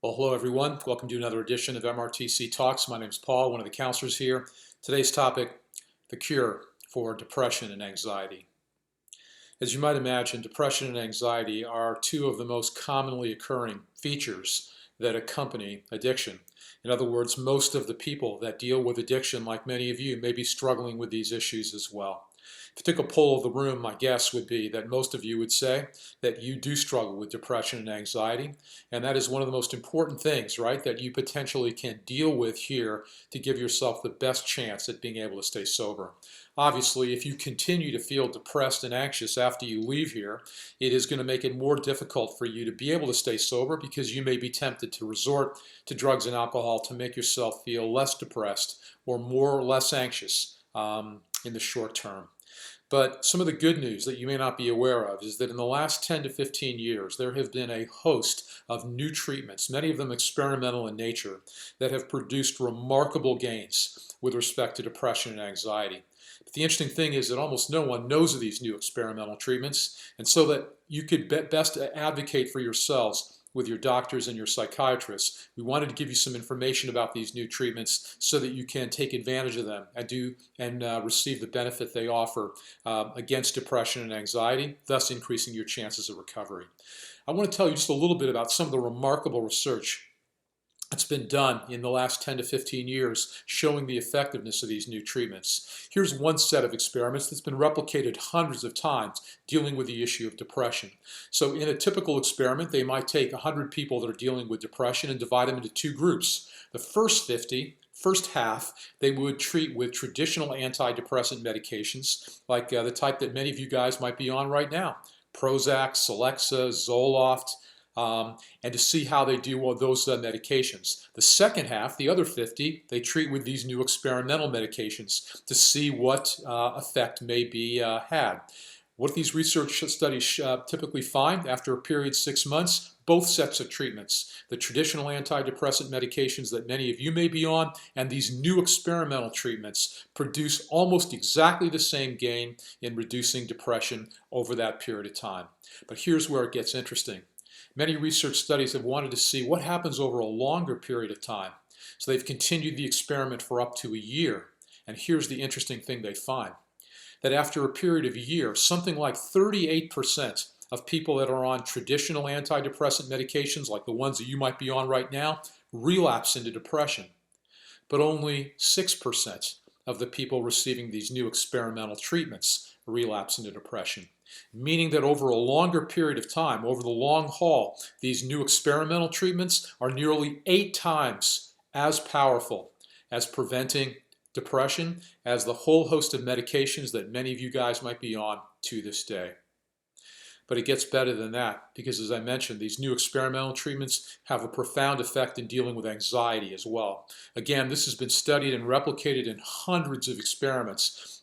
Well, hello everyone. Welcome to another edition of MRTC Talks. My name is Paul, one of the counselors here. Today's topic, the cure for depression and anxiety. As you might imagine, depression and anxiety are two of the most commonly occurring features that accompany addiction. In other words, most of the people that deal with addiction, like many of you, may be struggling with these issues as well. If you took a poll of the room, my guess would be that most of you would say that you do struggle with depression and anxiety, and that is one of the most important things, right, that you potentially can deal with here to give yourself the best chance at being able to stay sober. Obviously, if you continue to feel depressed and anxious after you leave here, it is going to make it more difficult for you to be able to stay sober because you may be tempted to resort to drugs and alcohol to make yourself feel less depressed or more or less anxious in the short term. But some of the good news that you may not be aware of is that in the last 10 to 15 years, there have been a host of new treatments, many of them experimental in nature, that have produced remarkable gains with respect to depression and anxiety. But the interesting thing is that almost no one knows of these new experimental treatments, and so that you could best advocate for yourselves with your doctors and your psychiatrists, we wanted to give you some information about these new treatments so that you can take advantage of them and receive the benefit they offer against depression and anxiety, thus increasing your chances of recovery. I want to tell you just a little bit about some of the remarkable research that's been done in the last 10 to 15 years showing the effectiveness of these new treatments. Here's one set of experiments that's been replicated hundreds of times dealing with the issue of depression. So in a typical experiment, they might take 100 people that are dealing with depression and divide them into two groups. The first half, they would treat with traditional antidepressant medications, like the type that many of you guys might be on right now. Prozac, Celexa, Zoloft, and to see how they deal with those medications. The second half, the other 50, they treat with these new experimental medications to see what effect may be had. What these research studies typically find after a period of 6 months, both sets of treatments, the traditional antidepressant medications that many of you may be on and these new experimental treatments produce almost exactly the same gain in reducing depression over that period of time. But here's where it gets interesting. Many research studies have wanted to see what happens over a longer period of time. So they've continued the experiment for up to a year. And here's the interesting thing they find. That after a period of a year, something like 38% of people that are on traditional antidepressant medications, like the ones that you might be on right now, relapse into depression. But only 6% of the people receiving these new experimental treatments relapse into depression. Meaning that over a longer period of time, over the long haul, these new experimental treatments are nearly 8 times as powerful as preventing depression as the whole host of medications that many of you guys might be on to this day. But it gets better than that because, as I mentioned, these new experimental treatments have a profound effect in dealing with anxiety as well. Again, this has been studied and replicated in hundreds of experiments.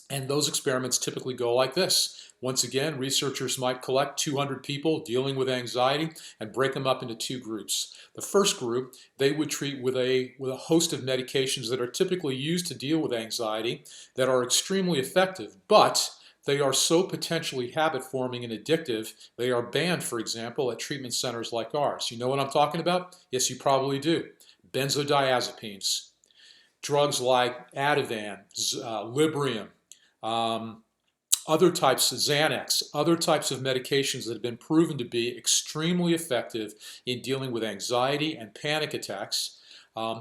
And those experiments typically go like this. Once again, researchers might collect 200 people dealing with anxiety and break them up into two groups. The first group, they would treat with a host of medications that are typically used to deal with anxiety that are extremely effective, but they are so potentially habit-forming and addictive, they are banned, for example, at treatment centers like ours. You know what I'm talking about? Yes, you probably do. Benzodiazepines, drugs like Ativan, Librium, other types of Xanax, other types of medications that have been proven to be extremely effective in dealing with anxiety and panic attacks,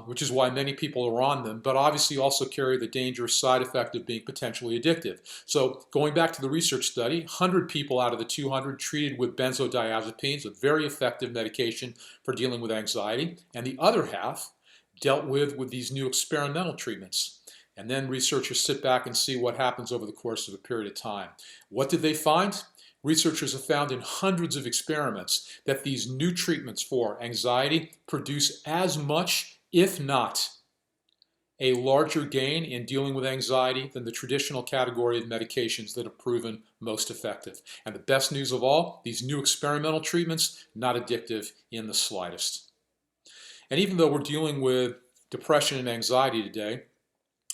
which is why many people are on them, but obviously also carry the dangerous side effect of being potentially addictive. So going back to the research study, 100 people out of the 200 treated with benzodiazepines, a very effective medication for dealing with anxiety, and the other half dealt with these new experimental treatments. And then researchers sit back and see what happens over the course of a period of time. What did they find? Researchers have found in hundreds of experiments that these new treatments for anxiety produce as much, if not a larger gain in dealing with anxiety than the traditional category of medications that have proven most effective. And the best news of all, these new experimental treatments, not addictive in the slightest. And even though we're dealing with depression and anxiety today,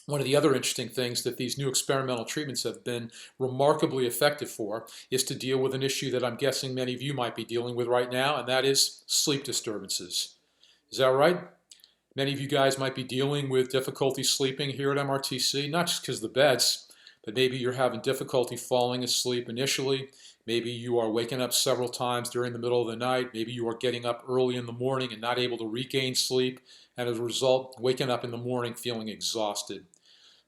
One of the other interesting things that these new experimental treatments have been remarkably effective for is to deal with an issue that I'm guessing many of you might be dealing with right now, and that is sleep disturbances. Is that right? Many of you guys might be dealing with difficulty sleeping here at MRTC, not just because of the beds, but maybe you're having difficulty falling asleep initially. Maybe you are waking up several times during the middle of the night. Maybe you are getting up early in the morning and not able to regain sleep, and as a result, waking up in the morning feeling exhausted.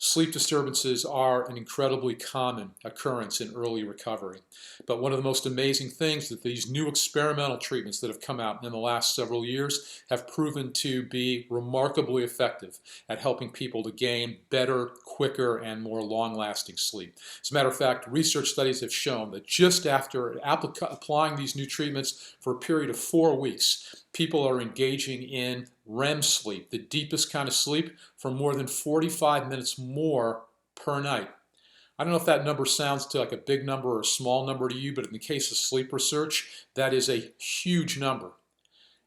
Sleep disturbances are an incredibly common occurrence in early recovery. But one of the most amazing things that these new experimental treatments that have come out in the last several years have proven to be remarkably effective at helping people to gain better, quicker, and more long-lasting sleep. As a matter of fact, research studies have shown that just after applying these new treatments for a period of 4 weeks, people are engaging in REM sleep, the deepest kind of sleep, for more than 45 minutes more per night. I don't know if that number sounds like a big number or a small number to you, but in the case of sleep research, that is a huge number.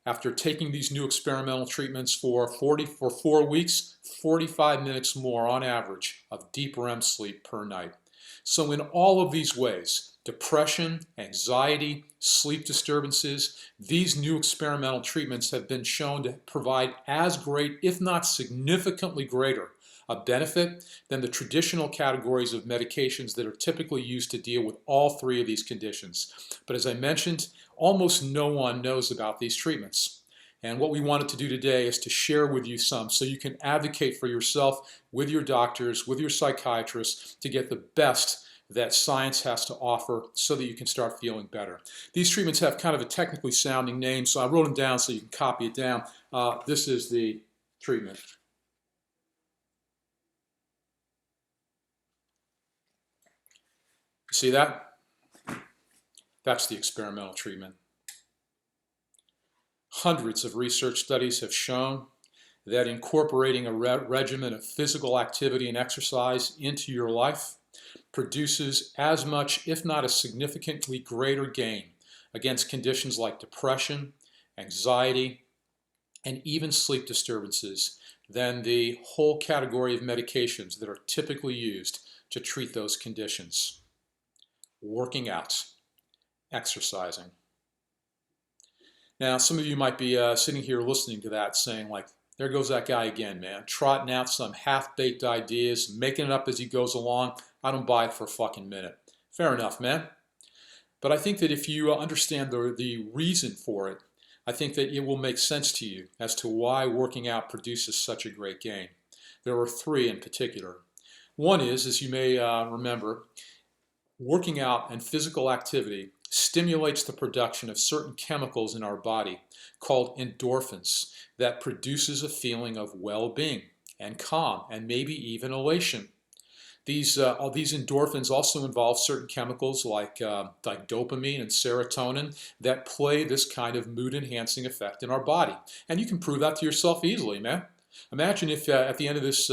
After taking these new experimental treatments for 4 weeks, 45 minutes more on average of deep REM sleep per night. So in all of these ways, depression, anxiety, sleep disturbances, these new experimental treatments have been shown to provide as great, if not significantly greater, a benefit than the traditional categories of medications that are typically used to deal with all 3 of these conditions. But as I mentioned, almost no one knows about these treatments. And what we wanted to do today is to share with you some so you can advocate for yourself with your doctors, with your psychiatrists, to get the best that science has to offer so that you can start feeling better. These treatments have kind of a technically sounding name, so I wrote them down so you can copy it down. This is the treatment. See that? That's the experimental treatment. Hundreds of research studies have shown that incorporating a regimen of physical activity and exercise into your life produces as much, if not a significantly greater gain against conditions like depression, anxiety, and even sleep disturbances than the whole category of medications that are typically used to treat those conditions. Working out, exercising. Now, some of you might be sitting here listening to that saying, like, there goes that guy again, man, trotting out some half-baked ideas, making it up as he goes along. I don't buy it for a fucking minute. Fair enough, man. But I think that if you understand the reason for it, I think that it will make sense to you as to why working out produces such a great gain. There are 3 in particular. One is, as you may remember, working out and physical activity stimulates the production of certain chemicals in our body called endorphins that produces a feeling of well-being and calm and maybe even elation. These endorphins also involve certain chemicals like dopamine and serotonin that play this kind of mood-enhancing effect in our body. And you can prove that to yourself easily, man. Imagine if at the end of this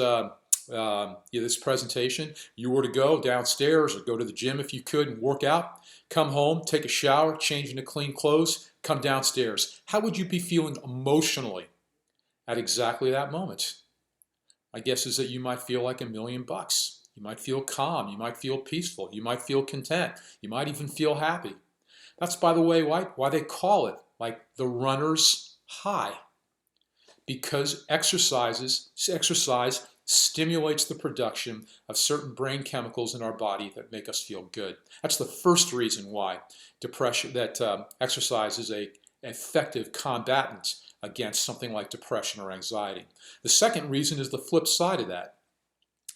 this presentation, you were to go downstairs or go to the gym if you could and work out, come home, take a shower, change into clean clothes, come downstairs. How would you be feeling emotionally at exactly that moment? My guess is that you might feel like $1,000,000. You might feel calm. You might feel peaceful. You might feel content. You might even feel happy. That's, by the way, why they call it like the runner's high. Because exercise stimulates the production of certain brain chemicals in our body that make us feel good. That's the first reason why exercise is an effective combatant against something like depression or anxiety. The second reason is the flip side of that.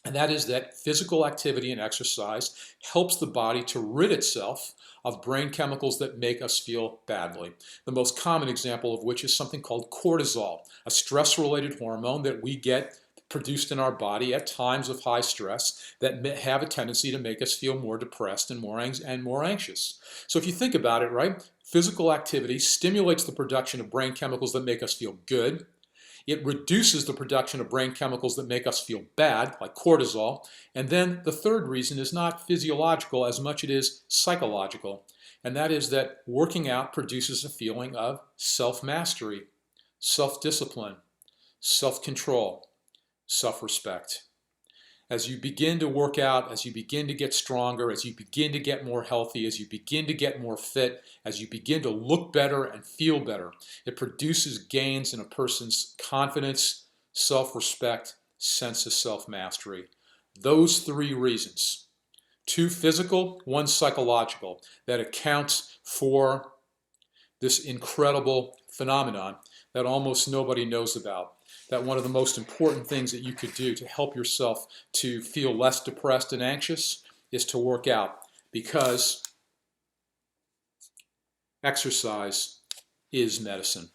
And that is that physical activity and exercise helps the body to rid itself of brain chemicals that make us feel badly. The most common example of which is something called cortisol, a stress-related hormone that we get produced in our body at times of high stress that have a tendency to make us feel more depressed and more anxious. So if you think about it, right, physical activity stimulates the production of brain chemicals that make us feel good. It reduces the production of brain chemicals that make us feel bad, like cortisol. And then the third reason is not physiological as much as it is psychological. And that is that working out produces a feeling of self-mastery, self-discipline, self-control, self-respect. As you begin to work out, as you begin to get stronger, as you begin to get more healthy, as you begin to get more fit, as you begin to look better and feel better, it produces gains in a person's confidence, self-respect, sense of self-mastery. Those three reasons, two physical, one psychological, that accounts for this incredible phenomenon that almost nobody knows about. That one of the most important things that you could do to help yourself to feel less depressed and anxious is to work out, because exercise is medicine.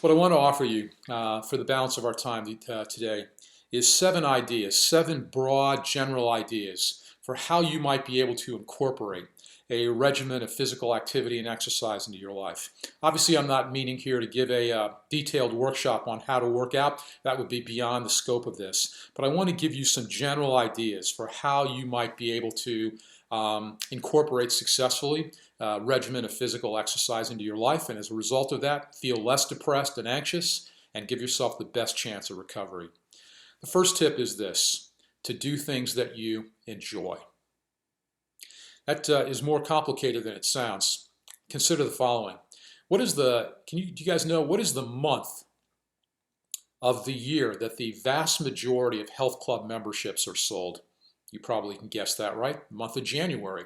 What I want to offer you for the balance of our time today is 7 ideas, 7 broad general ideas for how you might be able to incorporate a regimen of physical activity and exercise into your life. Obviously, I'm not meaning here to give a detailed workshop on how to work out. That would be beyond the scope of this. But I want to give you some general ideas for how you might be able to incorporate successfully a regimen of physical exercise into your life, and as a result of that, feel less depressed and anxious and give yourself the best chance of recovery. The first tip is this: to do things that you enjoy. That is more complicated than it sounds. Consider the following. Do you guys know what is the month of the year that the vast majority of health club memberships are sold? You probably can guess that, right? The month of January.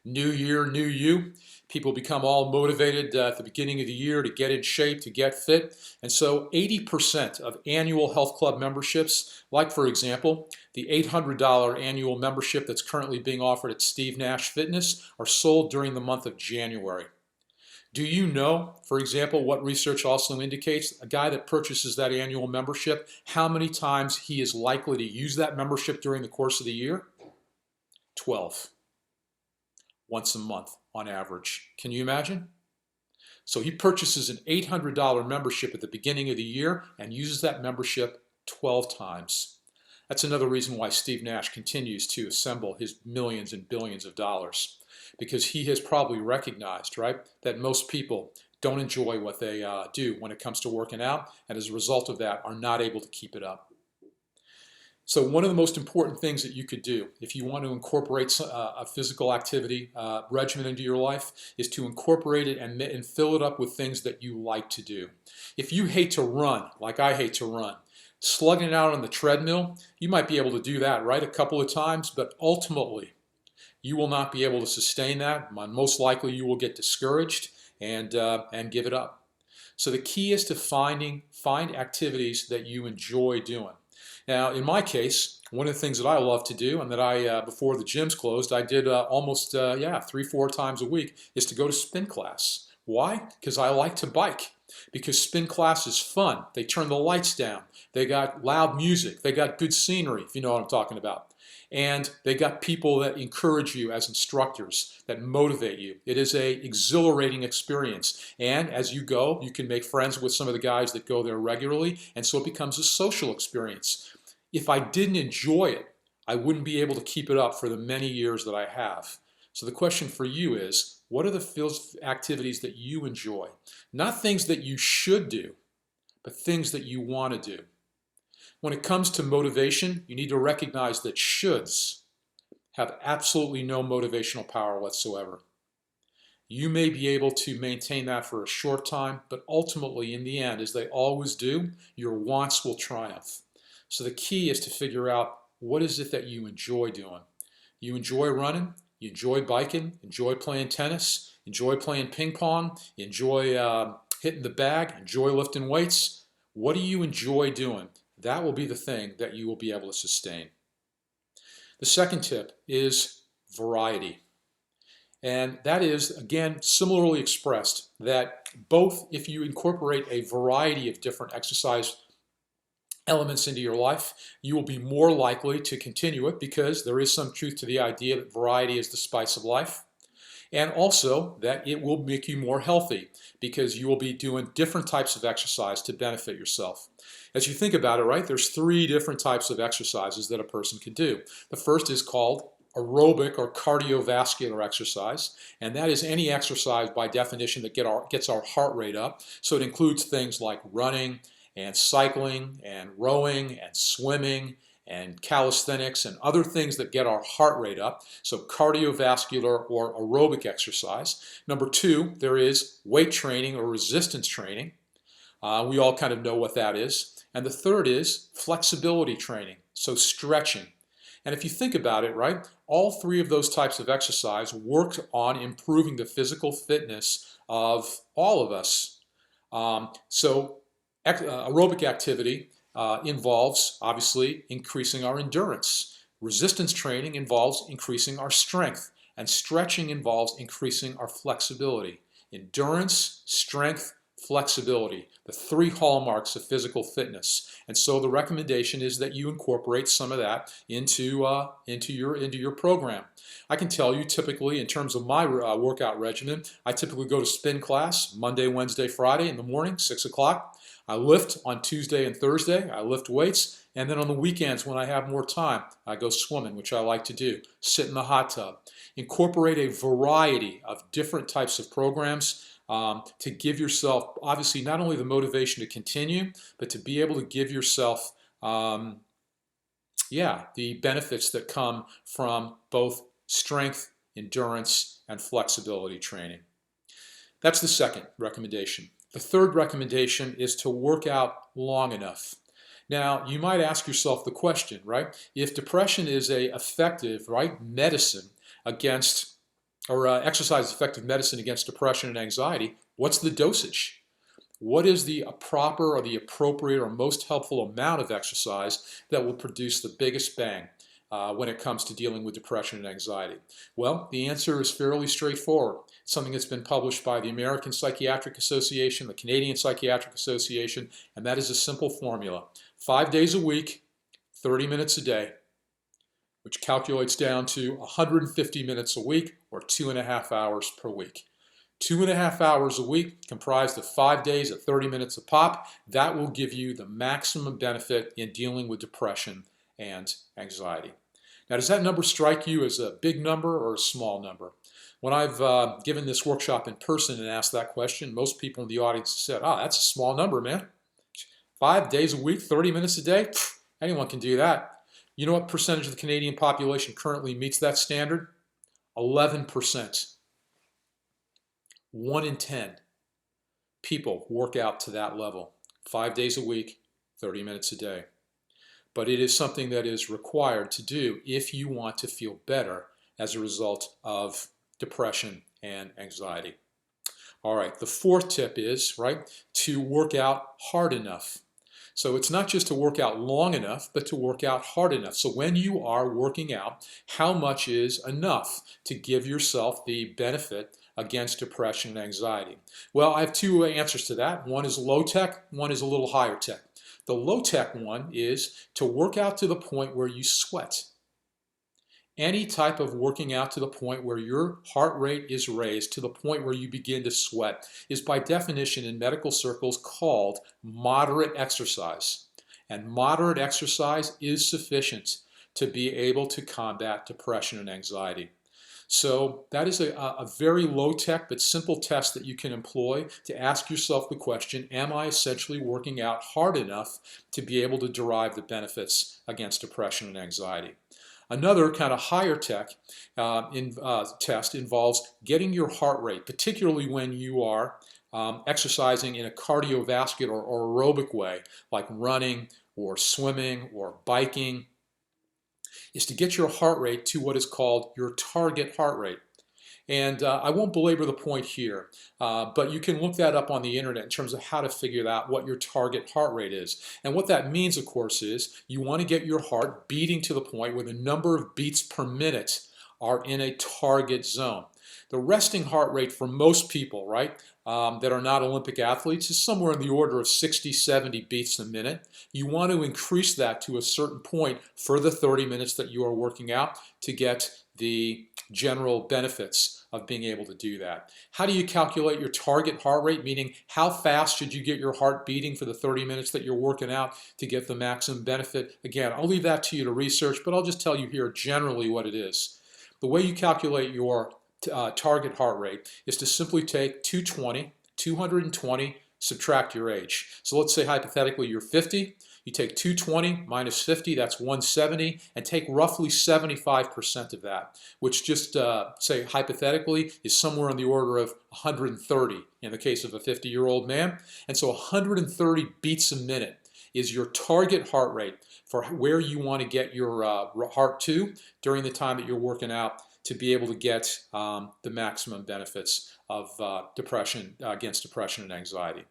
New year, new you. People become all motivated at the beginning of the year to get in shape, to get fit. And so 80% of annual health club memberships, like for example, the $800 annual membership that's currently being offered at Steve Nash Fitness, are sold during the month of January. Do you know, for example, what research also indicates? A guy that purchases that annual membership, how many times he is likely to use that membership during the course of the year? 12. Once a month on average. Can you imagine? So he purchases an $800 membership at the beginning of the year and uses that membership 12 times. That's another reason why Steve Nash continues to assemble his millions and billions of dollars, because he has probably recognized, right, that most people don't enjoy what they do when it comes to working out, and as a result of that are not able to keep it up. So one of the most important things that you could do if you want to incorporate a physical activity regimen into your life is to incorporate it and fill it up with things that you like to do. If you hate to run, like I hate to run, slugging it out on the treadmill, you might be able to do that, right, a couple of times, but ultimately you will not be able to sustain that. Most likely you will get discouraged and give it up. So the key is to find activities that you enjoy doing. Now, in my case, one of the things that I love to do, and that I, before the gyms closed, I did almost 3-4 times a week, is to go to spin class. Why? Because I like to bike. Because spin class is fun. They turn the lights down. They got loud music. They got good scenery, if you know what I'm talking about. And they got people that encourage you as instructors, that motivate you. It is an exhilarating experience. And as you go, you can make friends with some of the guys that go there regularly, and so it becomes a social experience. If I didn't enjoy it, I wouldn't be able to keep it up for the many years that I have. So the question for you is, what are the activities that you enjoy? Not things that you should do, but things that you want to do. When it comes to motivation, you need to recognize that shoulds have absolutely no motivational power whatsoever. You may be able to maintain that for a short time, but ultimately, in the end, as they always do, your wants will triumph. So the key is to figure out, what is it that you enjoy doing? You enjoy running, you enjoy biking, enjoy playing tennis, enjoy playing ping pong, enjoy hitting the bag, enjoy lifting weights. What do you enjoy doing? That will be the thing that you will be able to sustain. The second tip is variety. And that is, again, similarly expressed, that both if you incorporate a variety of different exercise elements into your life, you will be more likely to continue it, because there is some truth to the idea that variety is the spice of life. And also that it will make you more healthy, because you will be doing different types of exercise to benefit yourself. As you think about it, right, there's 3 different types of exercises that a person can do. The first is called aerobic or cardiovascular exercise, and that is any exercise by definition that gets our heart rate up. So it includes things like running and cycling and rowing and swimming and calisthenics and other things that get our heart rate up, so cardiovascular or aerobic exercise. Number two, there is weight training or resistance training. We all kind of know what that is. And the third is flexibility training, so stretching. And if you think about it, right, all three of those types of exercise work on improving the physical fitness of all of us. Aerobic activity involves, obviously, increasing our endurance. Resistance training involves increasing our strength. And stretching involves increasing our flexibility. Endurance, strength, flexibility, the three hallmarks of physical fitness. And so the recommendation is that you incorporate some of that into your program. I can tell you typically in terms of my workout regimen, I typically go to spin class Monday, Wednesday, Friday in the morning, 6 o'clock. I lift on Tuesday and Thursday. I lift weights. And then on the weekends when I have more time, I go swimming, which I like to do. Sit in the hot tub. Incorporate a variety of different types of programs to give yourself, obviously, not only the motivation to continue, but to be able to give yourself, the benefits that come from both strength, endurance, and flexibility training. That's the second recommendation. The third recommendation is to work out long enough. Now, you might ask yourself the question, right? If depression is a effective, right, medicine against or exercise effective medicine against depression and anxiety, what's the dosage? What is the proper or the appropriate or most helpful amount of exercise that will produce the biggest bang when it comes to dealing with depression and anxiety? Well, the answer is fairly straightforward. It's something that's been published by the American Psychiatric Association, the Canadian Psychiatric Association, and that is a simple formula. 5 days a week, 30 minutes a day, which calculates down to 150 minutes a week or 2.5 hours per week. 2.5 hours a week comprised of 5 days at 30 minutes a pop. That will give you the maximum benefit in dealing with depression and anxiety. Now, does that number strike you as a big number or a small number? When I've given this workshop in person and asked that question, most people in the audience have said, that's a small number, man. 5 days a week, 30 minutes a day? Anyone can do that. You know what percentage of the Canadian population currently meets that standard? 11%. 1 in 10 people work out to that level. 5 days a week, 30 minutes a day. But it is something that is required to do if you want to feel better as a result of depression and anxiety. All right, the fourth tip is, right, to work out hard enough. So it's not just to work out long enough, but to work out hard enough. So when you are working out, how much is enough to give yourself the benefit against depression and anxiety? Well, I have two answers to that. One is low tech, one is a little higher tech. The low tech one is to work out to the point where you sweat. Any type of working out to the point where your heart rate is raised to the point where you begin to sweat is by definition in medical circles called moderate exercise. And moderate exercise is sufficient to be able to combat depression and anxiety. So that is a very low-tech but simple test that you can employ to ask yourself the question, am I essentially working out hard enough to be able to derive the benefits against depression and anxiety? Another kind of higher tech test involves getting your heart rate, particularly when you are exercising in a cardiovascular or aerobic way, like running or swimming or biking, is to get your heart rate to what is called your target heart rate. And I won't belabor the point here, but you can look that up on the internet in terms of how to figure out what your target heart rate is. And what that means, of course, is you want to get your heart beating to the point where the number of beats per minute are in a target zone. The resting heart rate for most people, right, that are not Olympic athletes is somewhere in the order of 60, 70 beats a minute. You want to increase that to a certain point for the 30 minutes that you are working out to get the general benefits of being able to do that. How do you calculate your target heart rate? Meaning, how fast should you get your heart beating for the 30 minutes that you're working out to get the maximum benefit? Again, I'll leave that to you to research, but I'll just tell you here generally what it is. The way you calculate your target heart rate is to simply take 220, subtract your age. So let's say hypothetically you're 50. You take 220 minus 50, that's 170, and take roughly 75% of that, which just say hypothetically is somewhere in the order of 130 in the case of a 50-year-old man. And so 130 beats a minute is your target heart rate for where you want to get your heart to during the time that you're working out to be able to get the maximum benefits of depression, against depression and anxiety.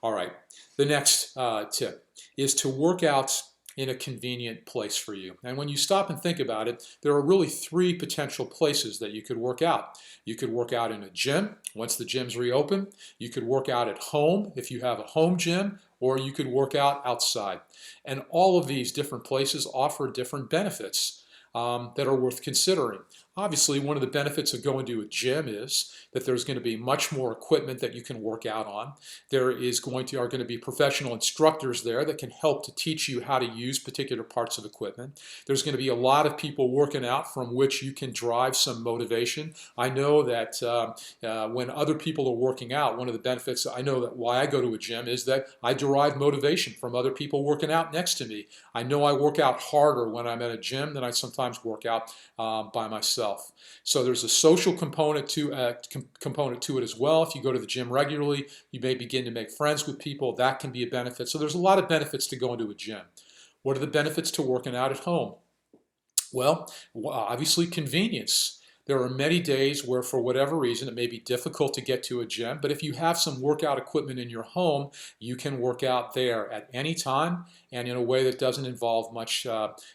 All right, the next tip is to work out in a convenient place for you. And when you stop and think about it, there are really three potential places that you could work out. You could work out in a gym once the gyms reopen. You could work out at home if you have a home gym, or you could work out outside. And all of these different places offer different benefits that are worth considering. Obviously, one of the benefits of going to a gym is that there's going to be much more equipment that you can work out on. There are going to be professional instructors there that can help to teach you how to use particular parts of equipment. There's going to be a lot of people working out from which you can drive some motivation. I know that when other people are working out, one of the benefits, I know that why I go to a gym is that I derive motivation from other people working out next to me. I know I work out harder when I'm at a gym than I sometimes work out by myself. So there's a social component to it as well. If you go to the gym regularly, you may begin to make friends with people. That can be a benefit. So there's a lot of benefits to going to a gym. What are the benefits to working out at home? Well, obviously convenience. There are many days where, for whatever reason, it may be difficult to get to a gym, but if you have some workout equipment in your home, you can work out there at any time and in a way that doesn't involve much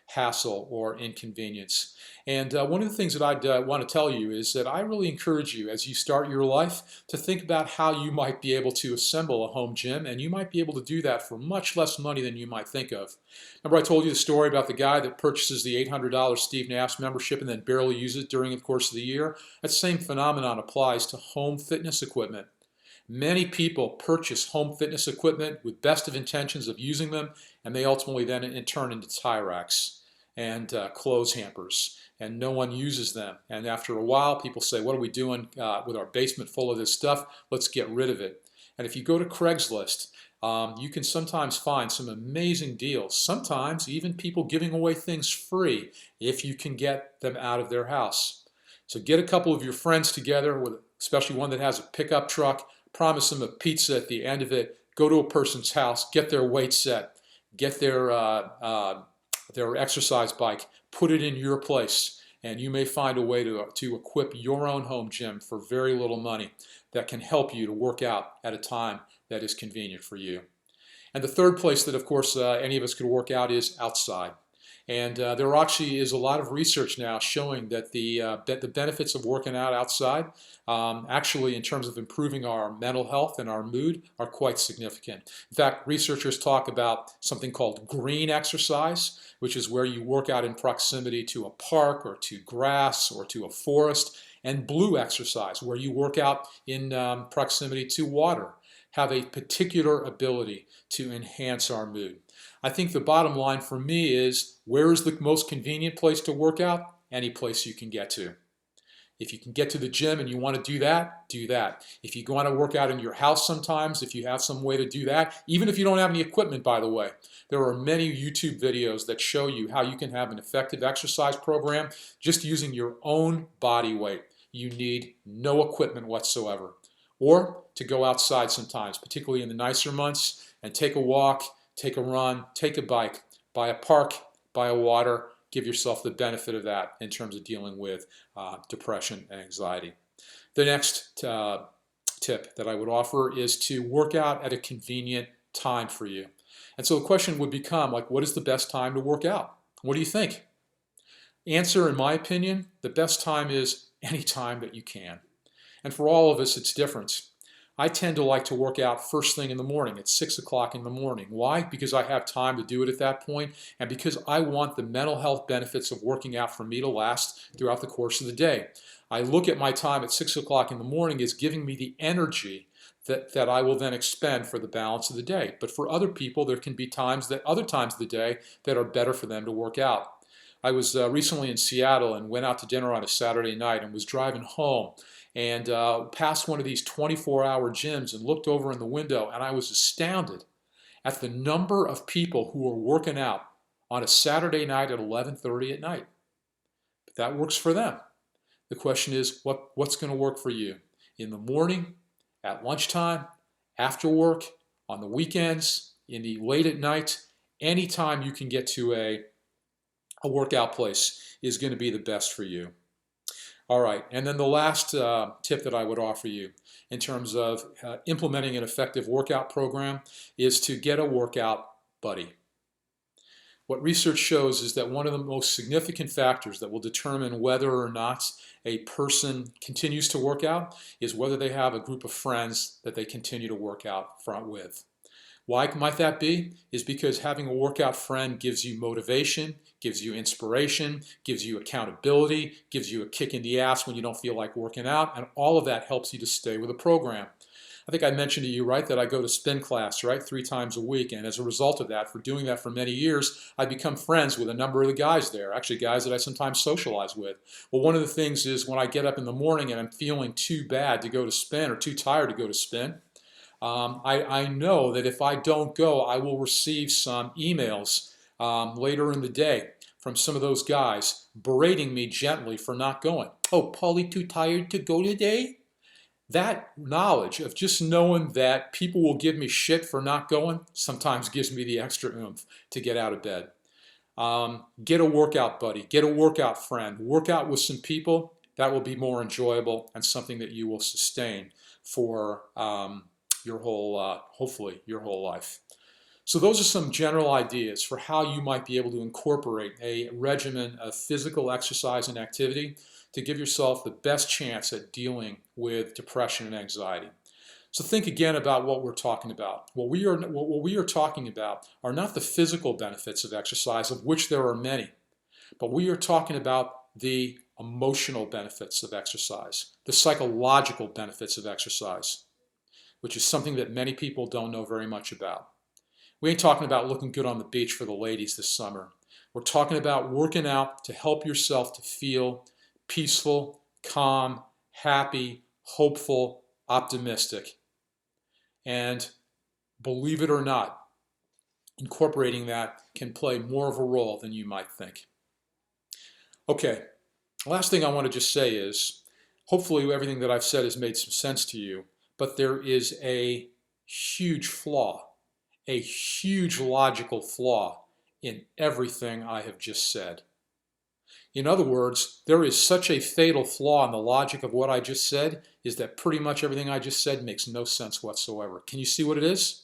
hassle or inconvenience. And one of the things that I'd want to tell you is that I really encourage you, as you start your life, to think about how you might be able to assemble a home gym, and you might be able to do that for much less money than you might think of. Remember I told you the story about the guy that purchases the $800 Steve Nass membership and then barely uses it during the course of the year? That same phenomenon applies to home fitness equipment. Many people purchase home fitness equipment with best of intentions of using them, and they ultimately then turn into tie racks and clothes hampers, and no one uses them. And after a while, people say, what are we doing with our basement full of this stuff? Let's get rid of it. And if you go to Craigslist, you can sometimes find some amazing deals. Sometimes even people giving away things free if you can get them out of their house. So get a couple of your friends together, with especially one that has a pickup truck, promise them a pizza at the end of it, go to a person's house, get their weight set, get their exercise bike, put it in your place, and you may find a way to equip your own home gym for very little money that can help you to work out at a time that is convenient for you. And the third place that, of course, any of us could work out is outside. And there actually is a lot of research now showing that the benefits of working out outside, actually in terms of improving our mental health and our mood, are quite significant. In fact, researchers talk about something called green exercise, which is where you work out in proximity to a park or to grass or to a forest, and blue exercise, where you work out in proximity to water, have a particular ability to enhance our mood. I think the bottom line for me is, where is the most convenient place to work out? Any place you can get to. If you can get to the gym and you want to do that, do that. If you want to work out in your house sometimes, if you have some way to do that, even if you don't have any equipment, by the way, there are many YouTube videos that show you how you can have an effective exercise program just using your own body weight. You need no equipment whatsoever. Or to go outside sometimes, particularly in the nicer months, and take a walk, take a run, take a bike, by a park, by a water. Give yourself the benefit of that in terms of dealing with depression and anxiety. The next tip that I would offer is to work out at a convenient time for you. And so the question would become, like, what is the best time to work out? What do you think? Answer, in my opinion, the best time is any time that you can. And for all of us, it's different. I tend to like to work out first thing in the morning at 6 o'clock in the morning. Why? Because I have time to do it at that point, and because I want the mental health benefits of working out for me to last throughout the course of the day. I look at my time at 6 o'clock in the morning as giving me the energy that I will then expend for the balance of the day. But for other people, there can be other times of the day that are better for them to work out. I was recently in Seattle and went out to dinner on a Saturday night and was driving home and passed one of these 24-hour gyms and looked over in the window, and I was astounded at the number of people who are working out on a Saturday night at 11:30 at night. But that works for them. The question is, what's going to work for you? In the morning, at lunchtime, after work, on the weekends, late at night, anytime you can get to a workout place is going to be the best for you. All right, and then the last tip that I would offer you in terms of implementing an effective workout program is to get a workout buddy. What research shows is that one of the most significant factors that will determine whether or not a person continues to work out is whether they have a group of friends that they continue to work out with. Why might that be? Is because having a workout friend gives you motivation, gives you inspiration, gives you accountability, gives you a kick in the ass when you don't feel like working out, and all of that helps you to stay with a program. I think I mentioned to you, right, that I go to spin class, right, 3 times a week, and as a result of that, for doing that for many years, I become friends with a number of the guys there, actually guys that I sometimes socialize with. Well, one of the things is when I get up in the morning and I'm feeling too bad to go to spin or too tired to go to spin, I know that if I don't go, I will receive some emails later in the day from some of those guys berating me gently for not going. Oh, Paulie, too tired to go today? That knowledge of just knowing that people will give me shit for not going sometimes gives me the extra oomph to get out of bed. Get a workout buddy, get a workout friend, work out with some people. That will be more enjoyable and something that you will sustain for your whole, hopefully, your whole life. So those are some general ideas for how you might be able to incorporate a regimen of physical exercise and activity to give yourself the best chance at dealing with depression and anxiety. So think again about what we're talking about. What we are talking about are not the physical benefits of exercise, of which there are many, but we are talking about the emotional benefits of exercise, the psychological benefits of exercise, which is something that many people don't know very much about. We ain't talking about looking good on the beach for the ladies this summer. We're talking about working out to help yourself to feel peaceful, calm, happy, hopeful, optimistic. And believe it or not, incorporating that can play more of a role than you might think. Okay, last thing I want to just say is, hopefully everything that I've said has made some sense to you, but there is a huge flaw, a huge logical flaw in everything I have just said. In other words, there is such a fatal flaw in the logic of what I just said is that pretty much everything I just said makes no sense whatsoever. Can you see what it is?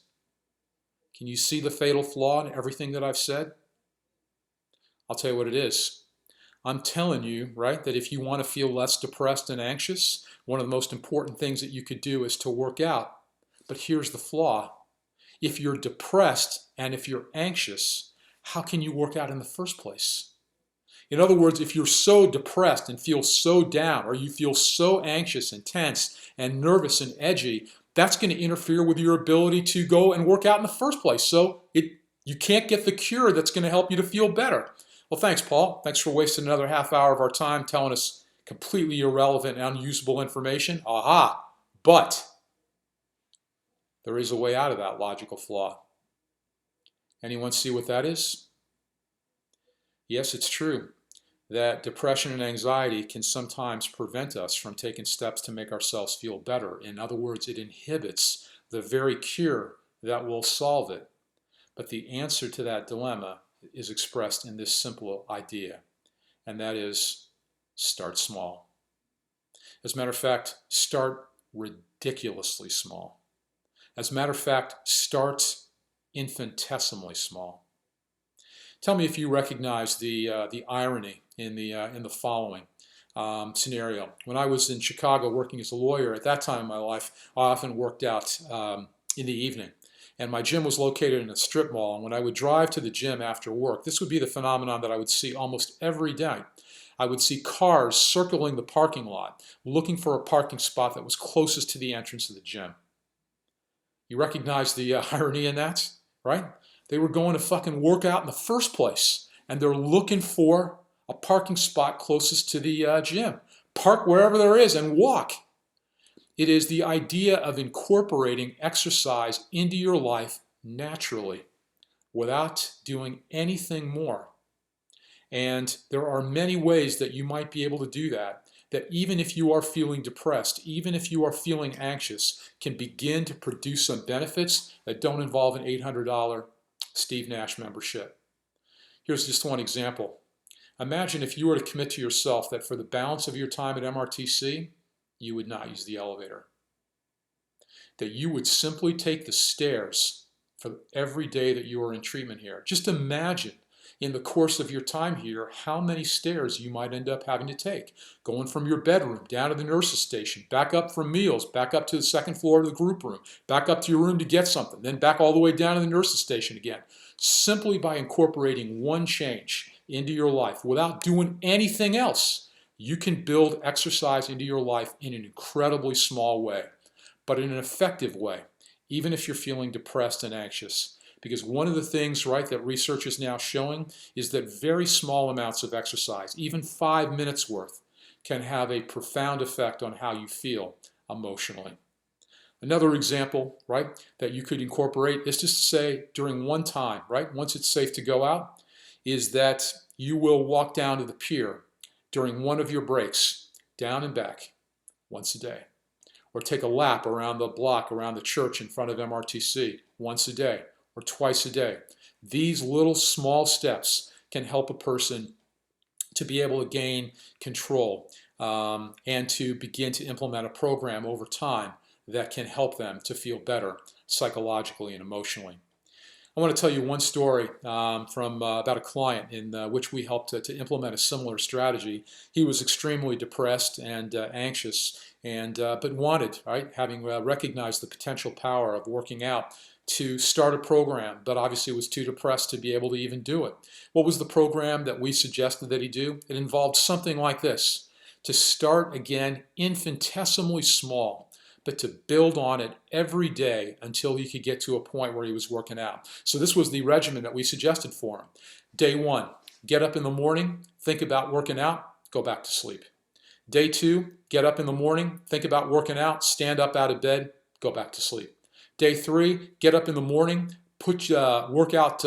Can you see the fatal flaw in everything that I've said? I'll tell you what it is. I'm telling you, right, that if you want to feel less depressed and anxious, one of the most important things that you could do is to work out. But here's the flaw. If you're depressed and if you're anxious, how can you work out in the first place? In other words, if you're so depressed and feel so down, or you feel so anxious and tense and nervous and edgy, that's going to interfere with your ability to go and work out in the first place. So you can't get the cure that's going to help you to feel better. Well, thanks, Paul. Thanks for wasting another half hour of our time telling us completely irrelevant and unusable information. Aha! But there is a way out of that logical flaw. Anyone see what that is? Yes, it's true that depression and anxiety can sometimes prevent us from taking steps to make ourselves feel better. In other words, it inhibits the very cure that will solve it. But the answer to that dilemma is expressed in this simple idea, and that is start small. As a matter of fact, start ridiculously small. As a matter of fact, start infinitesimally small. Tell me if you recognize the irony in the following scenario. When I was in Chicago working as a lawyer, at that time in my life, I often worked out in the evening. And my gym was located in a strip mall. And when I would drive to the gym after work, this would be the phenomenon that I would see almost every day. I would see cars circling the parking lot, looking for a parking spot that was closest to the entrance of the gym. You recognize the irony in that, right? They were going to fucking work out in the first place, and they're looking for a parking spot closest to the gym. Park wherever there is and walk. It is the idea of incorporating exercise into your life naturally without doing anything more. And there are many ways that you might be able to do that, that even if you are feeling depressed, even if you are feeling anxious, can begin to produce some benefits that don't involve an $800 Steve Nash membership. Here's just one example. Imagine if you were to commit to yourself that for the balance of your time at MRTC, you would not use the elevator. That you would simply take the stairs for every day that you are in treatment here. Just imagine in the course of your time here how many stairs you might end up having to take. Going from your bedroom down to the nurse's station, back up for meals, back up to the second floor of the group room, back up to your room to get something, then back all the way down to the nurse's station again. Simply by incorporating one change into your life without doing anything else, you can build exercise into your life in an incredibly small way, but in an effective way, even if you're feeling depressed and anxious. Because one of the things, right, that research is now showing is that very small amounts of exercise, even 5 minutes worth, can have a profound effect on how you feel emotionally. Another example, right, that you could incorporate is just to say during one time, right, once it's safe to go out, is that you will walk down to the pier during one of your breaks, down and back, once a day. Or take a lap around the block, around the church in front of MRTC, once a day or twice a day. These little small steps can help a person to be able to gain control and to begin to implement a program over time that can help them to feel better psychologically and emotionally. I want to tell you one story from about a client in which we helped to implement a similar strategy. He was extremely depressed and anxious, and but wanted, right, having recognized the potential power of working out, to start a program, but obviously was too depressed to be able to even do it. What was the program that we suggested that he do? It involved something like this: to start again infinitesimally small, but to build on it every day until he could get to a point where he was working out. So this was the regimen that we suggested for him. Day 1, get up in the morning, think about working out, go back to sleep. Day 2, get up in the morning, think about working out, stand up out of bed, go back to sleep. Day 3, get up in the morning, put workout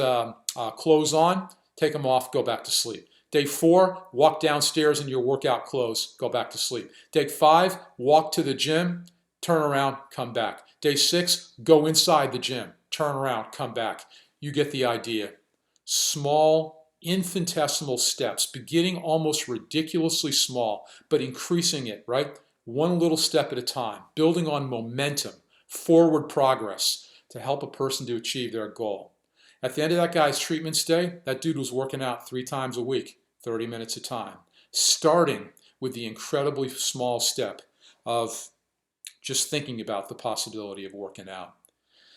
clothes on, take them off, go back to sleep. Day 4, walk downstairs in your workout clothes, go back to sleep. Day 5, walk to the gym, turn around, come back. Day 6, go inside the gym, turn around, come back. You get the idea. Small, infinitesimal steps, beginning almost ridiculously small, but increasing it, right? One little step at a time, building on momentum, forward progress to help a person to achieve their goal. At the end of that guy's treatment stay, that dude was working out 3 times a week, 30 minutes a time, starting with the incredibly small step of just thinking about the possibility of working out.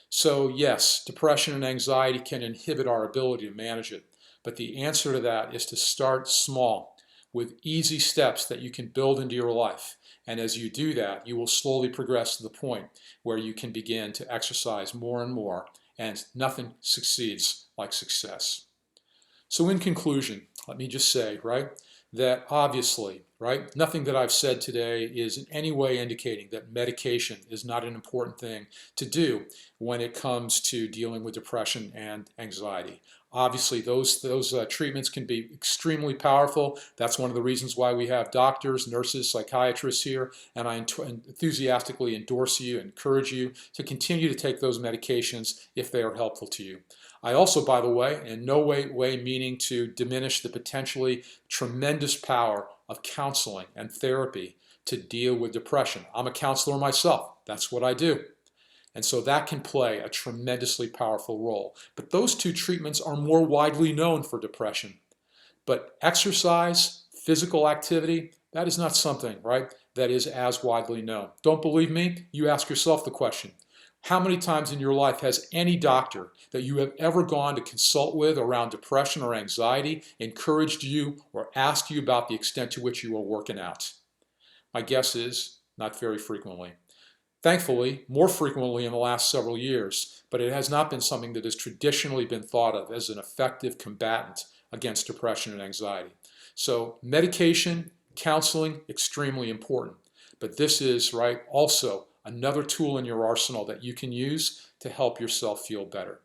So yes, depression and anxiety can inhibit our ability to manage it, but the answer to that is to start small with easy steps that you can build into your life. And as you do that, you will slowly progress to the point where you can begin to exercise more and more, and nothing succeeds like success. So in conclusion, let me just say, right, that obviously, right, nothing that I've said today is in any way indicating that medication is not an important thing to do when it comes to dealing with depression and anxiety. Obviously, those treatments can be extremely powerful. That's one of the reasons why we have doctors, nurses, psychiatrists here, and I enthusiastically endorse you, encourage you to continue to take those medications if they are helpful to you. I also, by the way, in no way meaning to diminish the potentially tremendous power of counseling and therapy to deal with depression. I'm a counselor myself. That's what I do. And so that can play a tremendously powerful role. But those 2 treatments are more widely known for depression. But exercise, physical activity, that is not something, right, that is as widely known. Don't believe me? You ask yourself the question. How many times in your life has any doctor that you have ever gone to consult with around depression or anxiety encouraged you or asked you about the extent to which you are working out? My guess is not very frequently. Thankfully, more frequently in the last several years, but it has not been something that has traditionally been thought of as an effective combatant against depression and anxiety. So medication, counseling, extremely important. But this is, right, also another tool in your arsenal that you can use to help yourself feel better.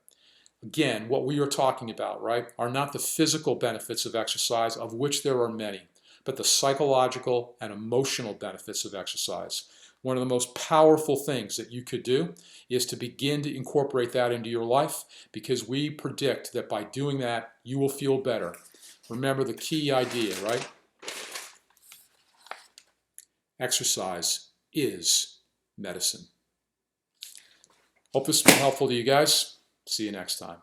again, what we are talking about, right, are not the physical benefits of exercise, of which there are many, but the psychological and emotional benefits of exercise. One of the most powerful things that you could do is to begin to incorporate that into your life, because we predict that by doing that, you will feel better. Remember the key idea, right? Exercise is medicine. Hope this has been helpful to you guys. See you next time.